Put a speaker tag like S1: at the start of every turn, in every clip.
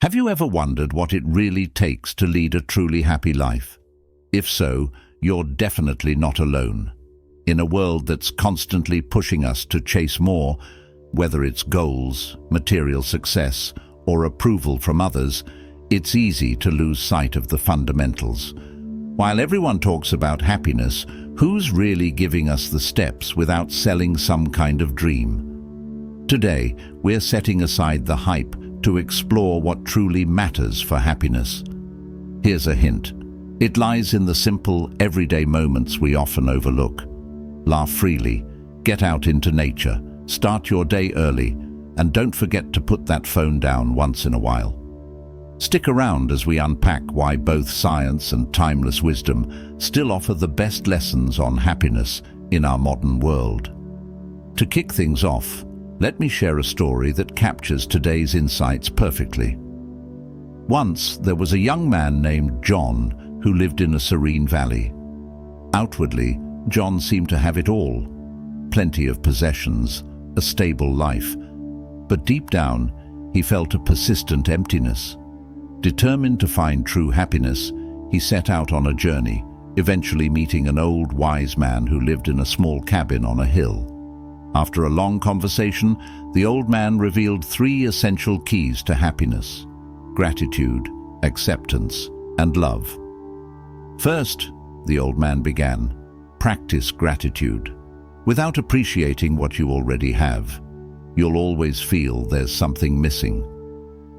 S1: Have you ever wondered what it really takes to lead a truly happy life? If so, you're definitely not alone. In a world that's constantly pushing us to chase more, whether it's goals, material success, or approval from others, it's easy to lose sight of the fundamentals. While everyone talks about happiness, who's really giving us the steps without selling some kind of dream? Today, we're setting aside the hype to explore what truly matters for happiness. Here's a hint. It lies in the simple, everyday moments we often overlook. Laugh freely, get out into nature, start your day early, and don't forget to put that phone down once in a while. Stick around as we unpack why both science and timeless wisdom still offer the best lessons on happiness in our modern world. To kick things off, let me share a story that captures today's insights perfectly. Once, there was a young man named John who lived in a serene valley. Outwardly, John seemed to have it all. Plenty of possessions, a stable life. But deep down, he felt a persistent emptiness. Determined to find true happiness, he set out on a journey, eventually meeting an old wise man who lived in a small cabin on a hill. After a long conversation, the old man revealed 3 essential keys to happiness: gratitude, acceptance, and love. First, the old man began, practice gratitude. Without appreciating what you already have, you'll always feel there's something missing.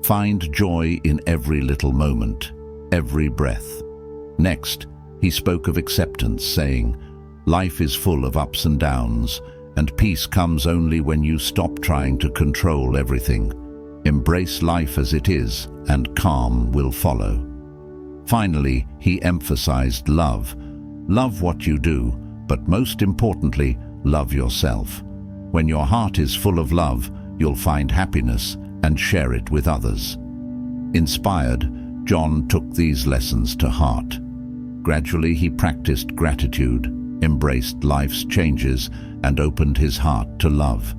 S1: Find joy in every little moment, every breath. Next, he spoke of acceptance, saying, life is full of ups and downs, and peace comes only when you stop trying to control everything. Embrace life as it is, and calm will follow. Finally, he emphasized love. Love what you do, but most importantly, love yourself. When your heart is full of love, you'll find happiness and share it with others. Inspired, John took these lessons to heart. Gradually, he practiced gratitude, embraced life's changes, and opened his heart to love.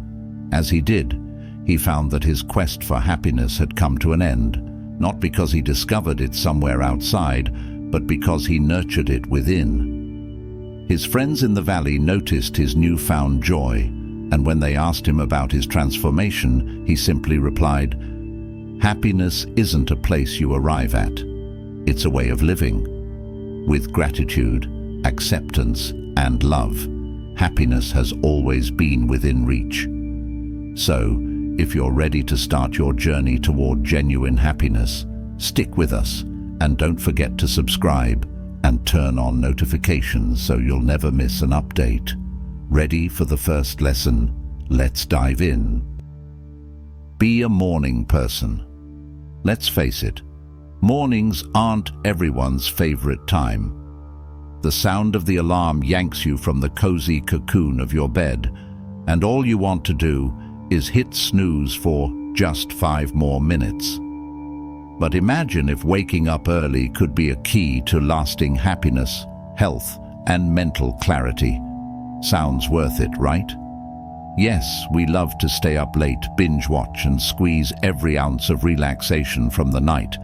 S1: As he did, he found that his quest for happiness had come to an end, not because he discovered it somewhere outside, but because he nurtured it within. His friends in the valley noticed his newfound joy, and when they asked him about his transformation, he simply replied, happiness isn't a place you arrive at. It's a way of living. With gratitude, acceptance, and love, happiness has always been within reach. So, if you're ready to start your journey toward genuine happiness, stick with us and don't forget to subscribe and turn on notifications so you'll never miss an update. Ready for the first lesson? Let's dive in. Be a morning person. Let's face it, mornings aren't everyone's favorite time. The sound of the alarm yanks you from the cozy cocoon of your bed, and all you want to do is hit snooze for just 5 more minutes. But imagine if waking up early could be a key to lasting happiness, health, and mental clarity. Sounds worth it, right? Yes, we love to stay up late, binge watch, and squeeze every ounce of relaxation from the night.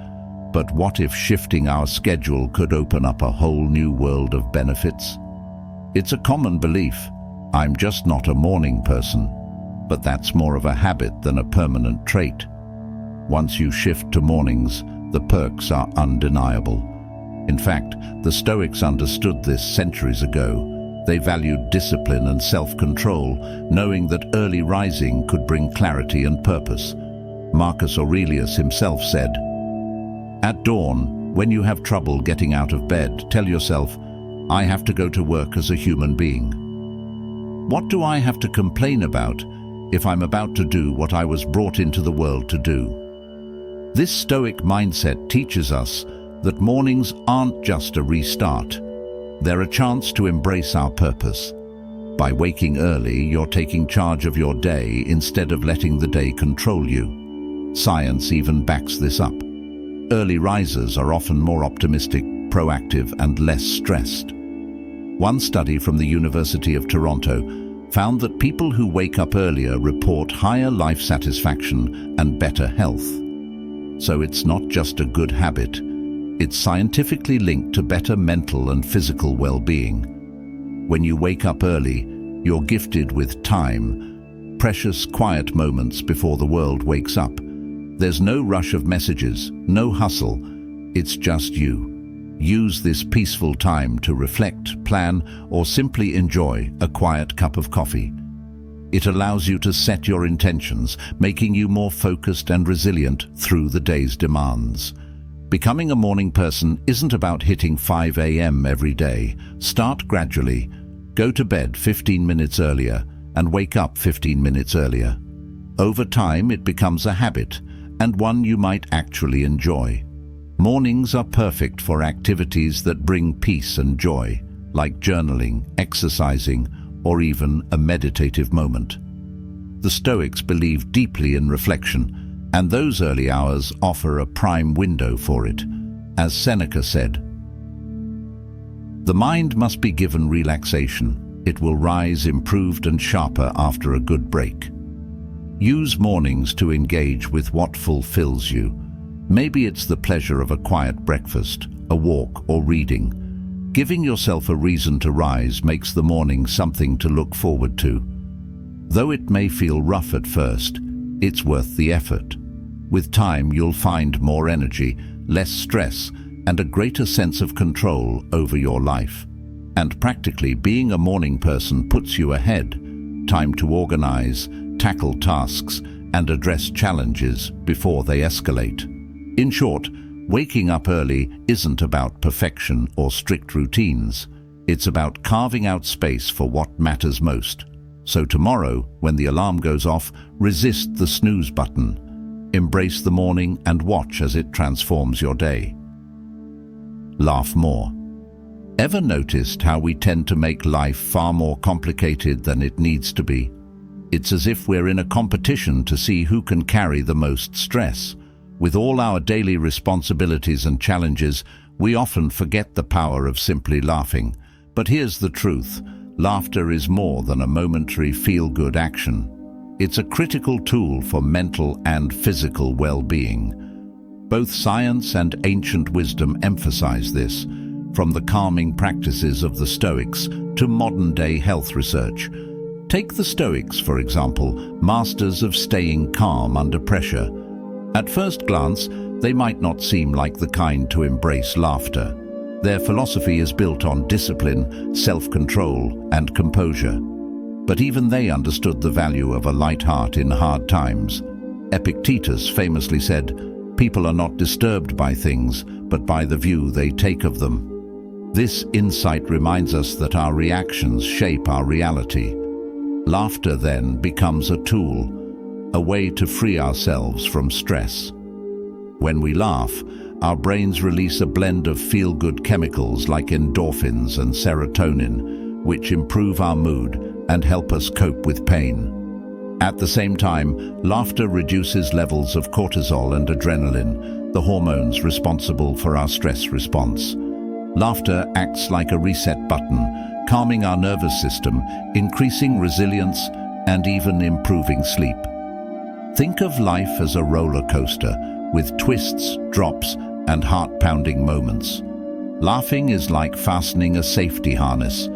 S1: But what if shifting our schedule could open up a whole new world of benefits? It's a common belief, I'm just not a morning person, but that's more of a habit than a permanent trait. Once you shift to mornings, the perks are undeniable. In fact, the Stoics understood this centuries ago. They valued discipline and self-control, knowing that early rising could bring clarity and purpose. Marcus Aurelius himself said, at dawn, when you have trouble getting out of bed, tell yourself, I have to go to work as a human being. What do I have to complain about if I'm about to do what I was brought into the world to do? This Stoic mindset teaches us that mornings aren't just a restart. They're a chance to embrace our purpose. By waking early, you're taking charge of your day instead of letting the day control you. Science even backs this up. Early risers are often more optimistic, proactive, and less stressed. One study from the University of Toronto found that people who wake up earlier report higher life satisfaction and better health. So it's not just a good habit. It's scientifically linked to better mental and physical well-being. When you wake up early, you're gifted with time, precious quiet moments before the world wakes up. There's no rush of messages, no hustle. It's just you. Use this peaceful time to reflect, plan, or simply enjoy a quiet cup of coffee. It allows you to set your intentions, making you more focused and resilient through the day's demands. Becoming a morning person isn't about hitting 5 a.m. every day. Start gradually. Go to bed 15 minutes earlier and wake up 15 minutes earlier. Over time, it becomes a habit, and one you might actually enjoy. Mornings are perfect for activities that bring peace and joy, like journaling, exercising, or even a meditative moment. The Stoics believe deeply in reflection, and those early hours offer a prime window for it. As Seneca said, "The mind must be given relaxation. It will rise improved and sharper after a good break." Use mornings to engage with what fulfills you. Maybe it's the pleasure of a quiet breakfast, a walk, or reading. Giving yourself a reason to rise makes the morning something to look forward to. Though it may feel rough at first, it's worth the effort. With time, you'll find more energy, less stress, and a greater sense of control over your life. And practically, being a morning person puts you ahead. Time to organize, tackle tasks, and address challenges before they escalate. In short, waking up early isn't about perfection or strict routines. It's about carving out space for what matters most. So tomorrow, when the alarm goes off, resist the snooze button. Embrace the morning and watch as it transforms your day. Laugh more. Ever noticed how we tend to make life far more complicated than it needs to be? It's as if we're in a competition to see who can carry the most stress. With all our daily responsibilities and challenges, we often forget the power of simply laughing. But here's the truth. Laughter is more than a momentary feel-good action. It's a critical tool for mental and physical well-being. Both science and ancient wisdom emphasize this, from the calming practices of the Stoics to modern-day health research. Take the Stoics, for example, masters of staying calm under pressure. At first glance, they might not seem like the kind to embrace laughter. Their philosophy is built on discipline, self-control, and composure. But even they understood the value of a light heart in hard times. Epictetus famously said, "People are not disturbed by things, but by the view they take of them." This insight reminds us that our reactions shape our reality. Laughter then becomes a tool, a way to free ourselves from stress. When we laugh, our brains release a blend of feel-good chemicals like endorphins and serotonin, which improve our mood and help us cope with pain. At the same time, laughter reduces levels of cortisol and adrenaline, the hormones responsible for our stress response. Laughter acts like a reset button, calming our nervous system, increasing resilience, and even improving sleep. Think of life as a roller coaster, with twists, drops, and heart-pounding moments. Laughing is like fastening a safety harness.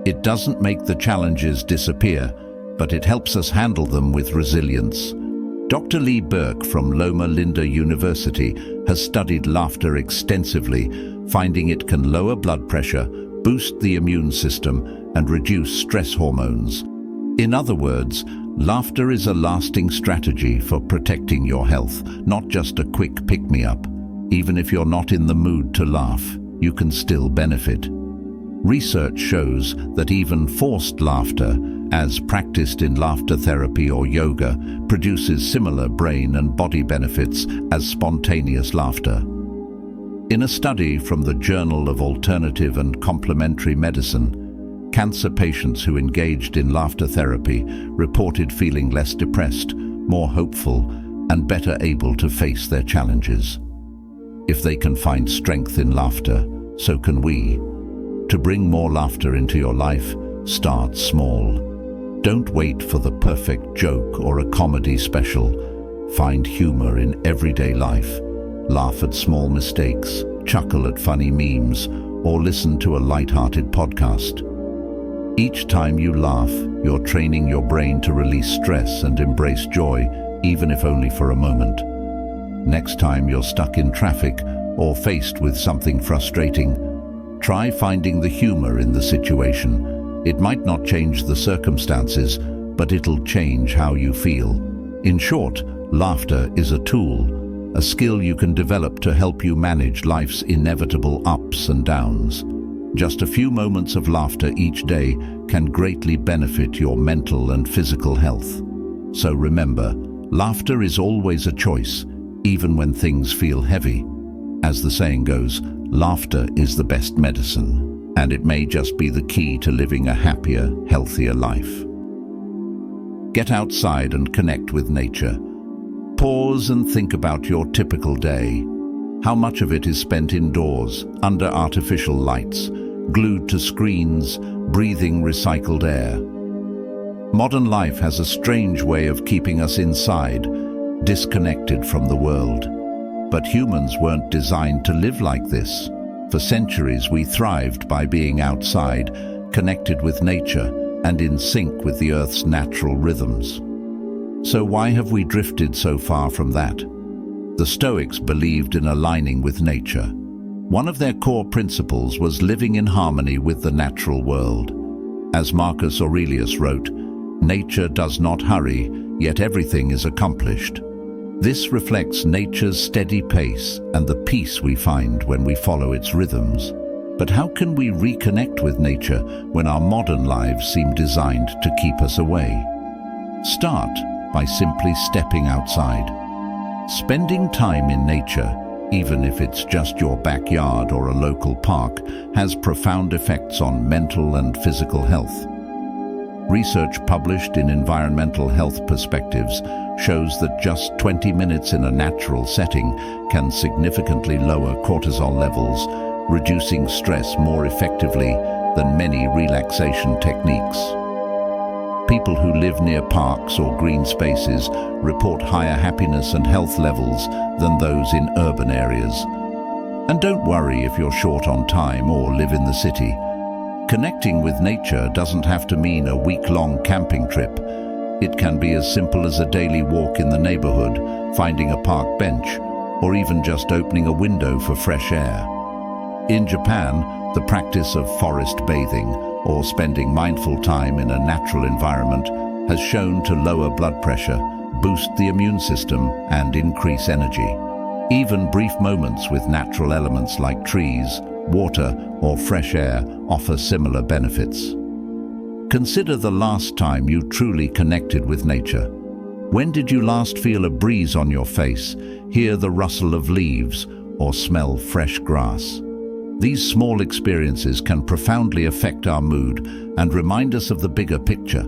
S1: It doesn't make the challenges disappear, but it helps us handle them with resilience. Dr. Lee Burke from Loma Linda University has studied laughter extensively, finding it can lower blood pressure, boost the immune system, and reduce stress hormones. In other words, laughter is a lasting strategy for protecting your health, not just a quick pick-me-up. Even if you're not in the mood to laugh, you can still benefit. Research shows that even forced laughter, as practiced in laughter therapy or yoga, produces similar brain and body benefits as spontaneous laughter. In a study from the Journal of Alternative and Complementary Medicine, cancer patients who engaged in laughter therapy reported feeling less depressed, more hopeful, and better able to face their challenges. If they can find strength in laughter, so can we. To bring more laughter into your life, start small. Don't wait for the perfect joke or a comedy special. Find humor in everyday life. laugh at small mistakes, chuckle at funny memes, or listen to a light-hearted podcast. Each time you laugh, you're training your brain to release stress and embrace joy, even if only for a moment. Next time you're stuck in traffic or faced with something frustrating, try finding the humor in the situation. It might not change the circumstances, but it'll change how you feel. In short, laughter is a tool, a skill you can develop to help you manage life's inevitable ups and downs. Just a few moments of laughter each day can greatly benefit your mental and physical health. So remember, laughter is always a choice, even when things feel heavy. As the saying goes, laughter is the best medicine, and it may just be the key to living a happier, healthier life. Get outside and connect with nature. Pause and think about your typical day. How much of it is spent indoors, under artificial lights, glued to screens, breathing recycled air? Modern life has a strange way of keeping us inside, disconnected from the world. But humans weren't designed to live like this. For centuries we thrived by being outside, connected with nature, and in sync with the Earth's natural rhythms. So why have we drifted so far from that? The Stoics believed in aligning with nature. One of their core principles was living in harmony with the natural world. As Marcus Aurelius wrote, "Nature does not hurry, yet everything is accomplished." This reflects nature's steady pace and the peace we find when we follow its rhythms. But how can we reconnect with nature when our modern lives seem designed to keep us away? Start by simply stepping outside. Spending time in nature, even if it's just your backyard or a local park, has profound effects on mental and physical health. Research published in Environmental Health Perspectives shows that just 20 minutes in a natural setting can significantly lower cortisol levels, reducing stress more effectively than many relaxation techniques. People who live near parks or green spaces report higher happiness and health levels than those in urban areas. And don't worry if you're short on time or live in the city. Connecting with nature doesn't have to mean a week-long camping trip. It can be as simple as a daily walk in the neighborhood, finding a park bench, or even just opening a window for fresh air. In Japan, the practice of forest bathing, or spending mindful time in a natural environment, has shown to lower blood pressure, boost the immune system, and increase energy. Even brief moments with natural elements like trees, water, or fresh air offer similar benefits. Consider the last time you truly connected with nature. When did you last feel a breeze on your face, hear the rustle of leaves, or smell fresh grass? These small experiences can profoundly affect our mood and remind us of the bigger picture.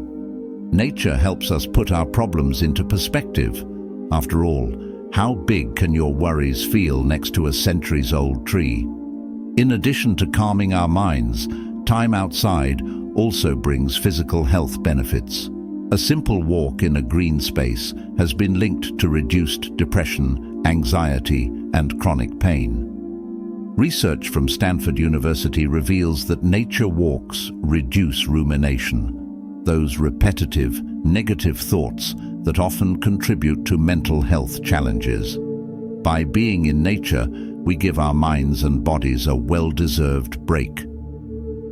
S1: Nature helps us put our problems into perspective. After all, how big can your worries feel next to a centuries-old tree? In addition to calming our minds, time outside also brings physical health benefits. A simple walk in a green space has been linked to reduced depression, anxiety, and chronic pain. Research from Stanford University reveals that nature walks reduce rumination, those repetitive, negative thoughts that often contribute to mental health challenges. By being in nature, we give our minds and bodies a well-deserved break.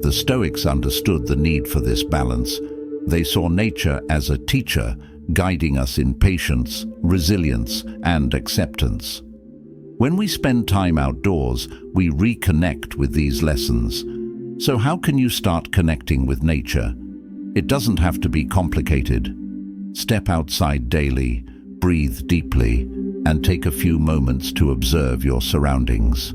S1: The Stoics understood the need for this balance. They saw nature as a teacher, guiding us in patience, resilience, and acceptance. When we spend time outdoors, we reconnect with these lessons. So how can you start connecting with nature? It doesn't have to be complicated. Step outside daily, breathe deeply, and take a few moments to observe your surroundings.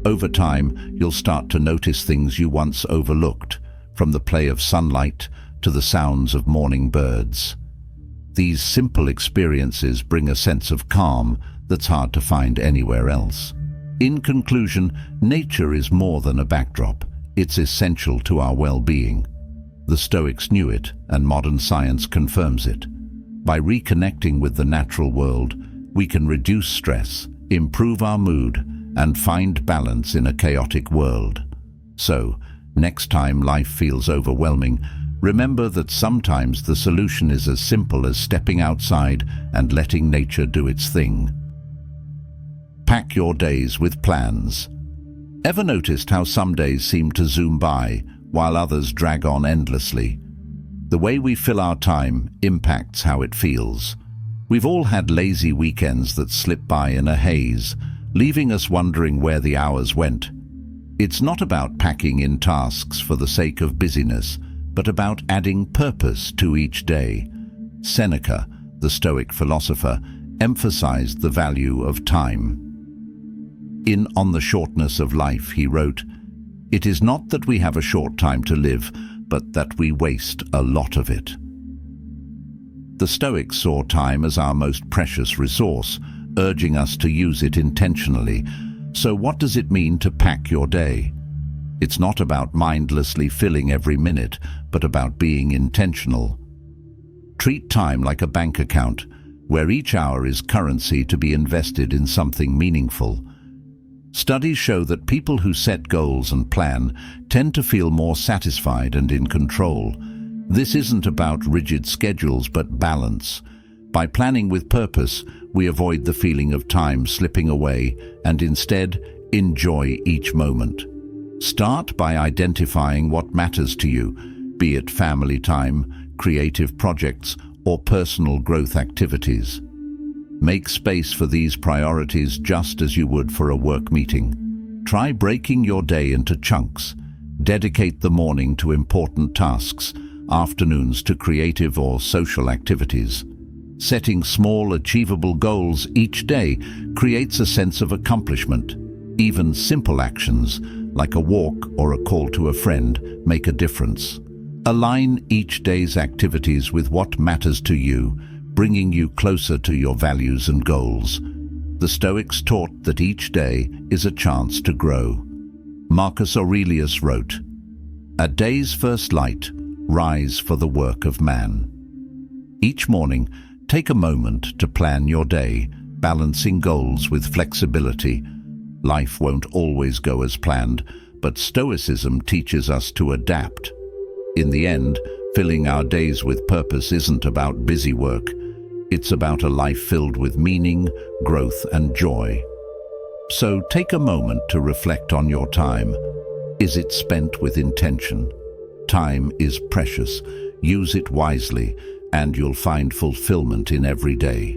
S1: Over time, you'll start to notice things you once overlooked, from the play of sunlight to the sounds of morning birds. These simple experiences bring a sense of calm that's hard to find anywhere else. In conclusion, nature is more than a backdrop. It's essential to our well-being. The Stoics knew it, and modern science confirms it. By reconnecting with the natural world, we can reduce stress, improve our mood, and find balance in a chaotic world. So, next time life feels overwhelming, remember that sometimes the solution is as simple as stepping outside and letting nature do its thing. Pack your days with plans. Ever noticed how some days seem to zoom by, while others drag on endlessly? The way we fill our time impacts how it feels. We've all had lazy weekends that slip by in a haze, leaving us wondering where the hours went. It's not about packing in tasks for the sake of busyness, but about adding purpose to each day. Seneca, the Stoic philosopher, emphasized the value of time. In On the Shortness of Life, he wrote, "It is not that we have a short time to live, but that we waste a lot of it." The Stoics saw time as our most precious resource, urging us to use it intentionally. So what does it mean to pack your day? It's not about mindlessly filling every minute, but about being intentional. Treat time like a bank account, where each hour is currency to be invested in something meaningful. Studies show that people who set goals and plan tend to feel more satisfied and in control. This isn't about rigid schedules, but balance. By planning with purpose, we avoid the feeling of time slipping away and instead enjoy each moment. Start by identifying what matters to you, be it family time, creative projects, or personal growth activities. Make space for these priorities just as you would for a work meeting. Try breaking your day into chunks. Dedicate the morning to important tasks, afternoons to creative or social activities. Setting small, achievable goals each day creates a sense of accomplishment. Even simple actions, like a walk or a call to a friend, make a difference. Align each day's activities with what matters to you, bringing you closer to your values and goals. The Stoics taught that each day is a chance to grow. Marcus Aurelius wrote, "At day's first light, rise for the work of man." Each morning, take a moment to plan your day, balancing goals with flexibility. Life won't always go as planned, but Stoicism teaches us to adapt. In the end, filling our days with purpose isn't about busy work. It's about a life filled with meaning, growth, and joy. So take a moment to reflect on your time. Is it spent with intention? Time is precious. Use it wisely, and you'll find fulfillment in every day.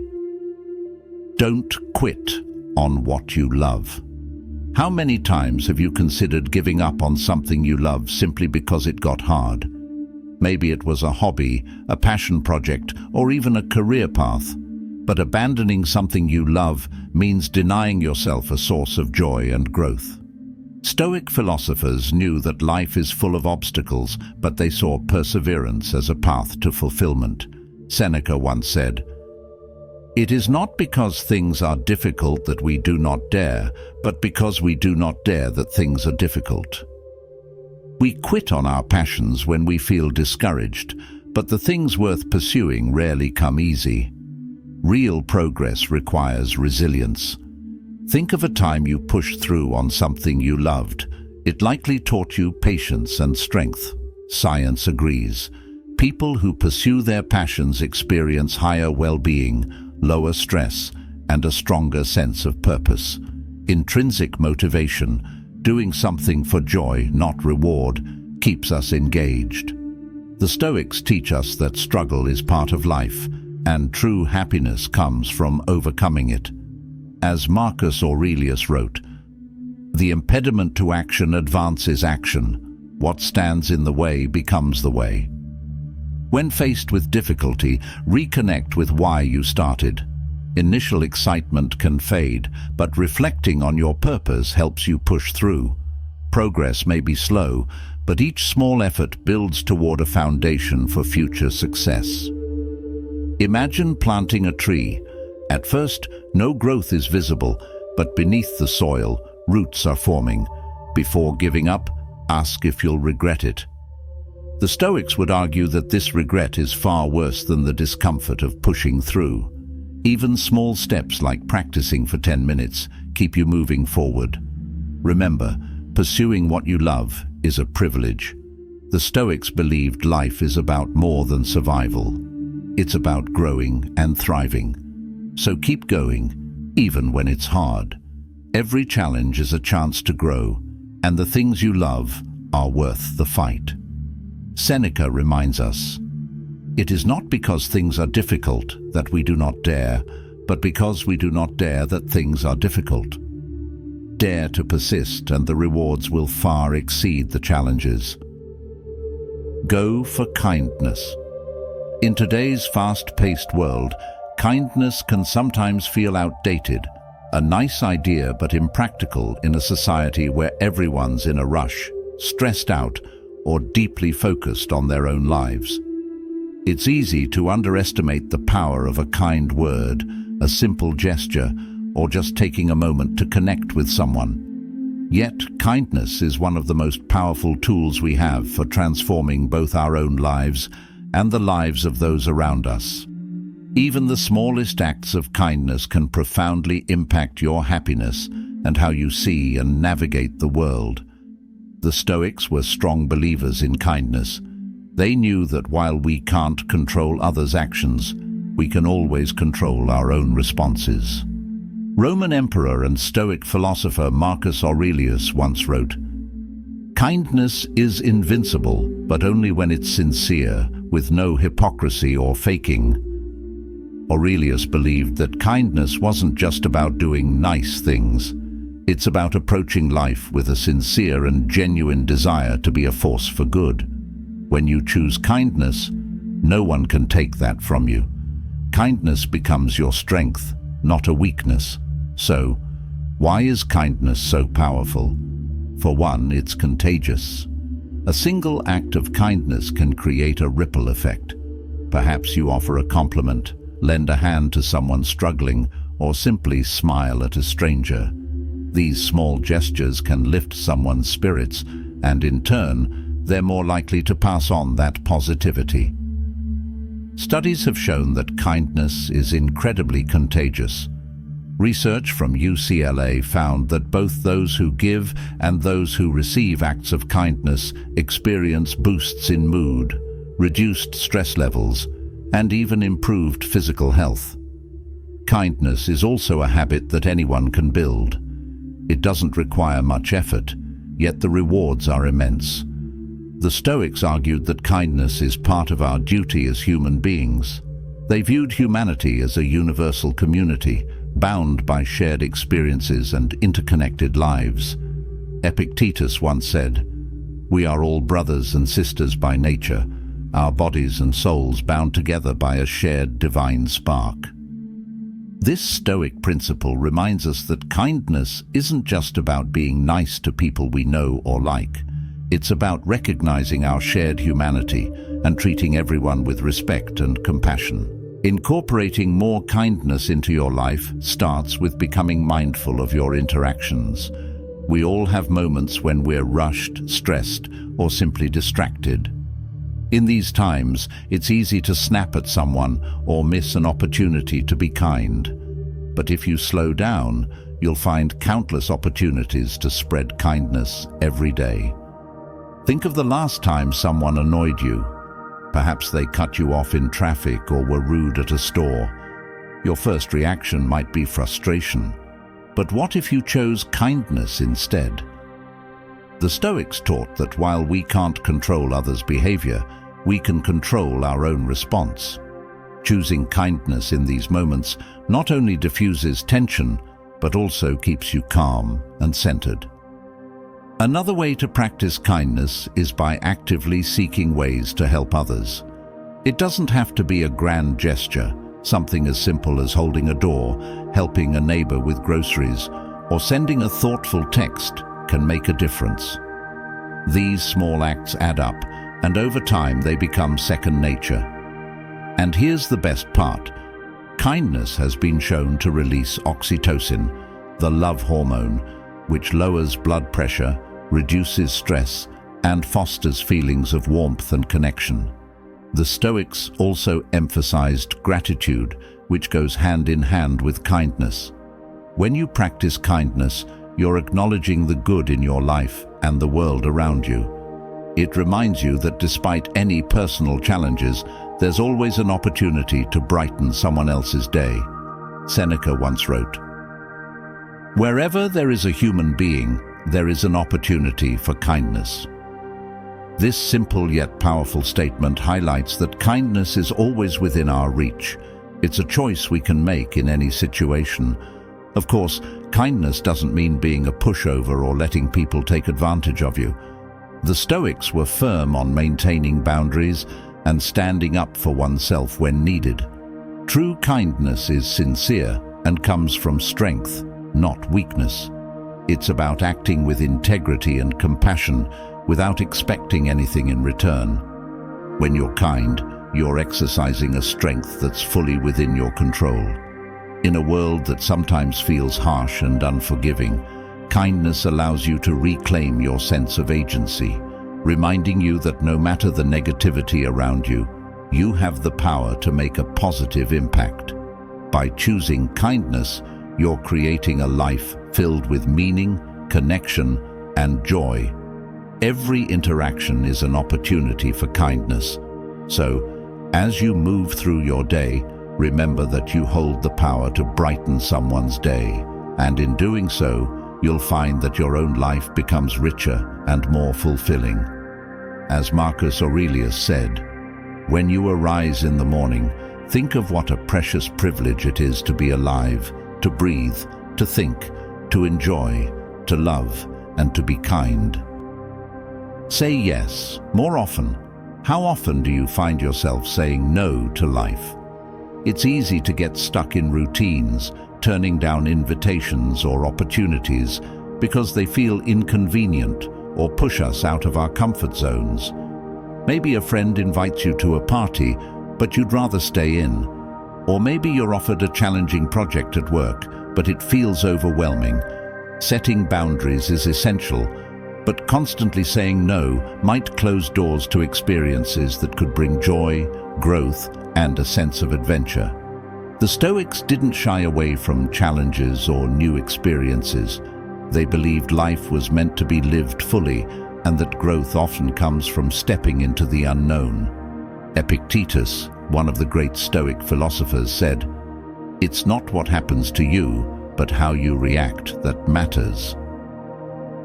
S1: Don't quit on what you love. How many times have you considered giving up on something you love simply because it got hard? Maybe it was a hobby, a passion project, or even a career path. But abandoning something you love means denying yourself a source of joy and growth. Stoic philosophers knew that life is full of obstacles, but they saw perseverance as a path to fulfillment. Seneca once said, "It is not because things are difficult that we do not dare, but because we do not dare that things are difficult." We quit on our passions when we feel discouraged, but the things worth pursuing rarely come easy. Real progress requires resilience. Think of a time you pushed through on something you loved. It likely taught you patience and strength. Science agrees. People who pursue their passions experience higher well-being, lower stress, and a stronger sense of purpose. Intrinsic motivation, doing something for joy, not reward, keeps us engaged. The Stoics teach us that struggle is part of life, and true happiness comes from overcoming it. As Marcus Aurelius wrote, "The impediment to action advances action. What stands in the way becomes the way." When faced with difficulty, reconnect with why you started. Initial excitement can fade, but reflecting on your purpose helps you push through. Progress may be slow, but each small effort builds toward a foundation for future success. Imagine planting a tree. At first, no growth is visible, but beneath the soil, roots are forming. Before giving up, ask if you'll regret it. The Stoics would argue that this regret is far worse than the discomfort of pushing through. Even small steps like practicing for 10 minutes keep you moving forward. Remember, pursuing what you love is a privilege. The Stoics believed life is about more than survival. It's about growing and thriving. So keep going, even when it's hard. Every challenge is a chance to grow, and the things you love are worth the fight. Seneca reminds us, "It is not because things are difficult that we do not dare, but because we do not dare that things are difficult." Dare to persist, and the rewards will far exceed the challenges. Go for kindness. In today's fast-paced world, kindness can sometimes feel outdated, a nice idea but impractical in a society where everyone's in a rush, stressed out, or deeply focused on their own lives. It's easy to underestimate the power of a kind word, a simple gesture, or just taking a moment to connect with someone. Yet, kindness is one of the most powerful tools we have for transforming both our own lives and the lives of those around us. Even the smallest acts of kindness can profoundly impact your happiness and how you see and navigate the world. The Stoics were strong believers in kindness. They knew that while we can't control others' actions, we can always control our own responses. Roman emperor and Stoic philosopher Marcus Aurelius once wrote, "Kindness is invincible, but only when it's sincere, with no hypocrisy or faking." Aurelius believed that kindness wasn't just about doing nice things. It's about approaching life with a sincere and genuine desire to be a force for good. When you choose kindness, no one can take that from you. Kindness becomes your strength, not a weakness. So, why is kindness so powerful? For one, it's contagious. A single act of kindness can create a ripple effect. Perhaps you offer a compliment, lend a hand to someone struggling, or simply smile at a stranger. These small gestures can lift someone's spirits, and in turn, they're more likely to pass on that positivity. Studies have shown that kindness is incredibly contagious. Research from UCLA found that both those who give and those who receive acts of kindness experience boosts in mood, reduced stress levels, and even improved physical health. Kindness is also a habit that anyone can build. It doesn't require much effort, yet the rewards are immense. The Stoics argued that kindness is part of our duty as human beings. They viewed humanity as a universal community, bound by shared experiences and interconnected lives. Epictetus once said, "We are all brothers and sisters by nature, our bodies and souls bound together by a shared divine spark." This Stoic principle reminds us that kindness isn't just about being nice to people we know or like. It's about recognizing our shared humanity and treating everyone with respect and compassion. Incorporating more kindness into your life starts with becoming mindful of your interactions. We all have moments when we're rushed, stressed, or simply distracted. In these times, it's easy to snap at someone or miss an opportunity to be kind. But if you slow down, you'll find countless opportunities to spread kindness every day. Think of the last time someone annoyed you. Perhaps they cut you off in traffic or were rude at a store. Your first reaction might be frustration. But what if you chose kindness instead? The Stoics taught that while we can't control others' behavior, we can control our own response. Choosing kindness in these moments not only diffuses tension, but also keeps you calm and centered. Another way to practice kindness is by actively seeking ways to help others. It doesn't have to be a grand gesture. Something as simple as holding a door, helping a neighbor with groceries, or sending a thoughtful text can make a difference. These small acts add up, and over time they become second nature. And here's the best part. Kindness has been shown to release oxytocin, the love hormone, which lowers blood pressure, reduces stress, and fosters feelings of warmth and connection. The Stoics also emphasized gratitude, which goes hand in hand with kindness. When you practice kindness, you're acknowledging the good in your life and the world around you. It reminds you that despite any personal challenges, there's always an opportunity to brighten someone else's day. Seneca once wrote, "Wherever there is a human being, there is an opportunity for kindness." This simple yet powerful statement highlights that kindness is always within our reach. It's a choice we can make in any situation. Of course, kindness doesn't mean being a pushover or letting people take advantage of you. The Stoics were firm on maintaining boundaries and standing up for oneself when needed. True kindness is sincere and comes from strength, not weakness. It's about acting with integrity and compassion without expecting anything in return. When you're kind, you're exercising a strength that's fully within your control. In a world that sometimes feels harsh and unforgiving, kindness allows you to reclaim your sense of agency, reminding you that no matter the negativity around you, you have the power to make a positive impact. By choosing kindness, you're creating a life filled with meaning, connection, and joy. Every interaction is an opportunity for kindness. So, as you move through your day, remember that you hold the power to brighten someone's day, and in doing so, you'll find that your own life becomes richer and more fulfilling. As Marcus Aurelius said, "When you arise in the morning, think of what a precious privilege it is to be alive, to breathe, to think, to enjoy, to love, and to be kind." Say yes more often. How often do you find yourself saying no to life? It's easy to get stuck in routines, turning down invitations or opportunities because they feel inconvenient or push us out of our comfort zones. Maybe a friend invites you to a party, but you'd rather stay in. Or maybe you're offered a challenging project at work, but it feels overwhelming. Setting boundaries is essential, but constantly saying no might close doors to experiences that could bring joy, growth, and a sense of adventure. The Stoics didn't shy away from challenges or new experiences. They believed life was meant to be lived fully, and that growth often comes from stepping into the unknown. Epictetus, one of the great Stoic philosophers, said, "It's not what happens to you, but how you react that matters."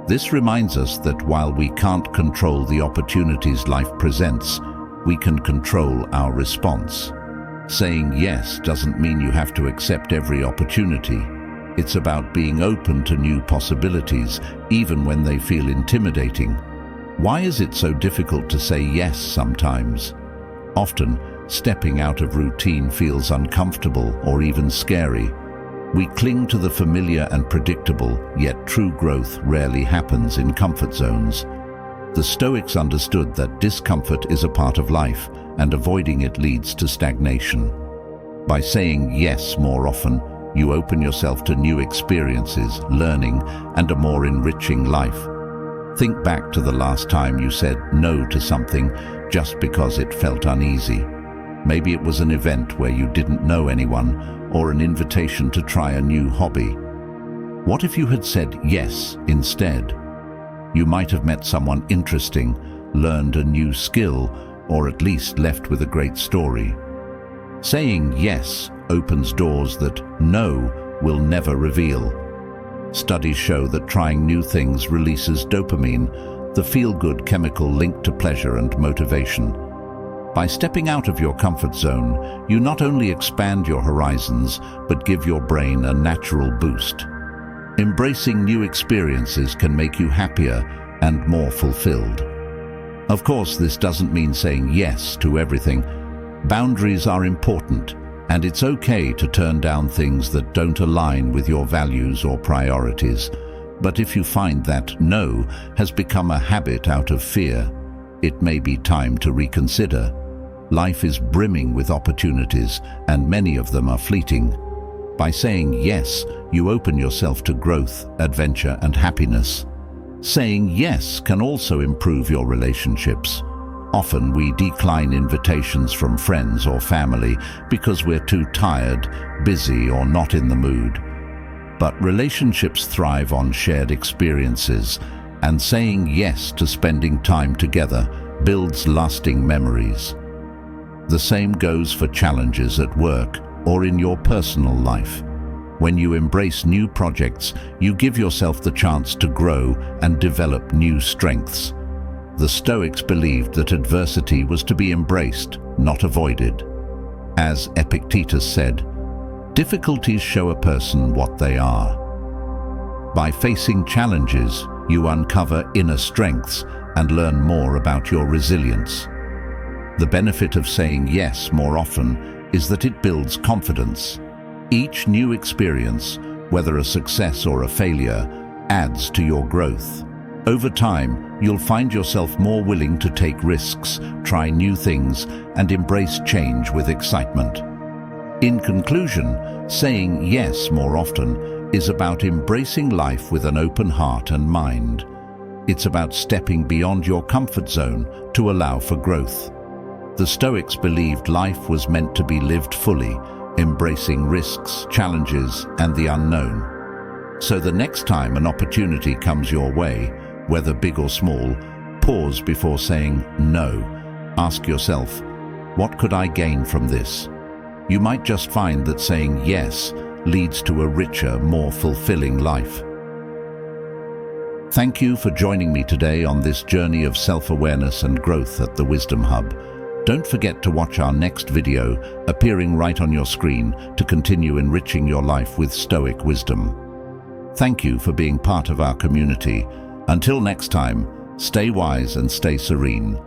S1: This reminds us that while we can't control the opportunities life presents, we can control our response. Saying yes doesn't mean you have to accept every opportunity. It's about being open to new possibilities, even when they feel intimidating. Why is it so difficult to say yes sometimes? Often, stepping out of routine feels uncomfortable or even scary. We cling to the familiar and predictable, yet true growth rarely happens in comfort zones. The Stoics understood that discomfort is a part of life, and avoiding it leads to stagnation. By saying yes more often, you open yourself to new experiences, learning, and a more enriching life. Think back to the last time you said no to something just because it felt uneasy. Maybe it was an event where you didn't know anyone, or an invitation to try a new hobby. What if you had said yes instead? You might have met someone interesting, learned a new skill, or at least left with a great story. Saying yes opens doors that no will never reveal. Studies show that trying new things releases dopamine, the feel-good chemical linked to pleasure and motivation. By stepping out of your comfort zone, you not only expand your horizons, but give your brain a natural boost. Embracing new experiences can make you happier and more fulfilled. Of course, this doesn't mean saying yes to everything. Boundaries are important, and it's okay to turn down things that don't align with your values or priorities. But if you find that no has become a habit out of fear, it may be time to reconsider. Life is brimming with opportunities, and many of them are fleeting. By saying yes, you open yourself to growth, adventure, and happiness. Saying yes can also improve your relationships. Often we decline invitations from friends or family because we're too tired, busy, or not in the mood. But relationships thrive on shared experiences, and saying yes to spending time together builds lasting memories. The same goes for challenges at work or in your personal life. When you embrace new projects, you give yourself the chance to grow and develop new strengths. The Stoics believed that adversity was to be embraced, not avoided. As Epictetus said, "Difficulties show a person what they are." By facing challenges, you uncover inner strengths and learn more about your resilience. The benefit of saying yes more often is that it builds confidence. Each new experience, whether a success or a failure, adds to your growth. Over time, you'll find yourself more willing to take risks, try new things, and embrace change with excitement. In conclusion, saying yes more often is about embracing life with an open heart and mind. It's about stepping beyond your comfort zone to allow for growth. The Stoics believed life was meant to be lived fully, embracing risks, challenges, and the unknown. So the next time an opportunity comes your way, whether big or small, pause before saying no. Ask yourself, what could I gain from this? You might just find that saying yes leads to a richer, more fulfilling life. Thank you for joining me today on this journey of self-awareness and growth at the Wisdom Hub. Don't forget to watch our next video, appearing right on your screen, to continue enriching your life with Stoic wisdom. Thank you for being part of our community. Until next time, stay wise and stay serene.